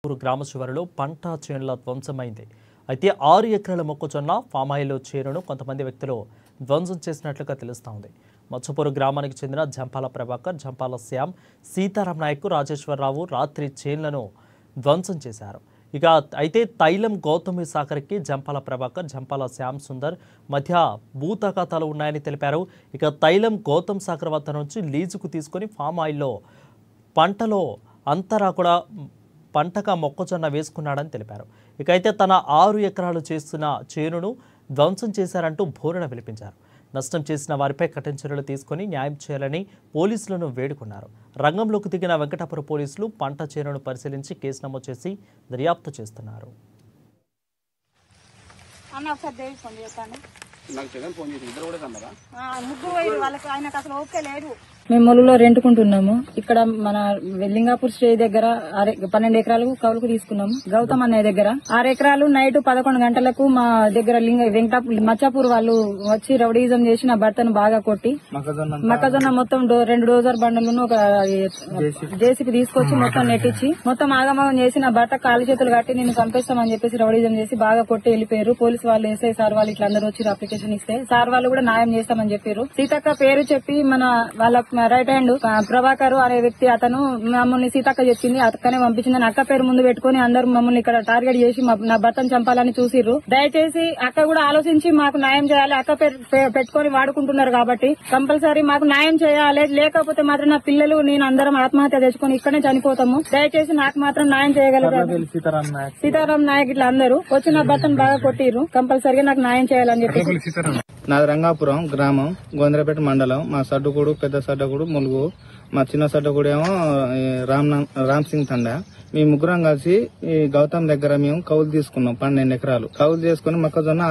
గ్రామ శివారులో పంట చేనుల ధ్వంసమైంది. అయితే 6 ఎకరాల మొక్కజొన్న ఫామాయిల్లో చేనును కొంతమంది వ్యక్తులు ధ్వంసం చేసినట్లుగా తెలుస్తోంది. మచ్చపూరు గ్రామానికి చెందిన జంపాల ప్రభాకర్, జంపాల శ్యామ్, సీతారాం నాయక్, రాజేశ్వరరావు రాత్రి చేనులను ధ్వంసం చేశారు. అయితే తైలం గౌతమి సాగర్కి జంపాల ప్రభాకర్, జంపాల శ్యామ్ సుందర్ మధ్య భూతకాతాలు ఉన్నాయని తెలిపారు. తైలం గౌతమ్ సాగర్ వద్ద నుంచి లీజుకు తీసుకుని ఫామ్ ఆయిల్లో పంటలో అంతరా కూడా పంటగా మొక్కజొన్న వేసుకున్నాడని తెలిపారు. అయితే తన 6 ఎకరాలు చేస్తున్న చేనును ధ్వంసం చేశారంటూ బోరున విలిపించారు. నష్టం చేసిన వారిపై కఠిన చర్యలు తీసుకుని న్యాయం చేయాలని పోలీసులను వేడుకున్నారు. రంగంలోకి దిగిన వెంకటాపురం పోలీసులు పంట చేనును పరిశీలించి కేసు నమోదు చేసి దర్యాప్తు చేస్తున్నారు. మేము మొలులో రెంటుకుంటున్నాము. ఇక్కడ మన లింగాపూర్ స్టే దగ్గర 12 ఎకరాలు కౌలుకు తీసుకున్నాము. గౌతమ్ అన్నయ్య దగ్గర 6 ఎకరాలు నైట్ 11 గంటలకు మా దగ్గర మచ్చాపూర్ వాళ్ళు వచ్చి రౌడీజం చేసి నా భర్తను బాగా కొట్టి మొక్కజొన్న మొత్తం 2 డోజర్ బండలను ఒక జేసీకి తీసుకొచ్చి మొత్తం నెట్టించి మొత్తం ఆగమగం చేసి నా భర్త కాలు చేతులు కట్టి నేను చంపేస్తామని చెప్పేసి రౌడీజం చేసి బాగా కొట్టి వెళ్ళిపోయారు. పోలీసు వాళ్ళు ఎస్ఐ సార్ వాళ్ళు ఇట్లా అందరూ వచ్చి అప్లికేషన్ ఇస్తే సార్ వాళ్ళు కూడా న్యాయం చేస్తామని చెప్పారు. సీతక్క పేరు చెప్పి మన వాళ్ళ రైట్ హ్యాండ్ ప్రభాకర్ అనే వ్యక్తి అతను మమ్మల్ని సీతక్క చెప్పింది, అక్కనే పంపించిందని అక్క పేరు ముందు పెట్టుకుని అందరూ మమ్మల్ని ఇక్కడ టార్గెట్ చేసి నా భర్తను చంపాలని చూసిర్రు. దయచేసి అక్క కూడా ఆలోచించి మాకు న్యాయం చేయాలి. అక్క పేరు పెట్టుకుని వాడుకుంటున్నారు కాబట్టి కంపల్సరీ మాకు న్యాయం చేయాలి. లేకపోతే మాత్రం నా పిల్లలు నేను అందరం ఆత్మహత్య తెచ్చుకొని ఇక్కడనే చనిపోతాము. దయచేసి నాకు మాత్రం న్యాయం చేయగలరు. సీతారాం నాయక్ ఇట్లా అందరూ వచ్చి నా భర్తను బాగా కొట్టిర్రు. కంపల్సరీగా నాకు న్యాయం చేయాలని చెప్పి. నాది రంగాపురం గ్రామం, గోంద్రపేట మండలం. మా సడ్డుకూడు, పెద్ద సడ్డకూడు, ములుగు. మా చిన్న సడ్డకూడు ఏమో రామ్ సింగ్ తండా. మీ ముగ్గురం కలిసి ఈ గౌతమ్ దగ్గర మేము కౌలు తీసుకున్నాం. 12 ఎకరాలు కౌలు చేసుకుని మొక్కజొన్న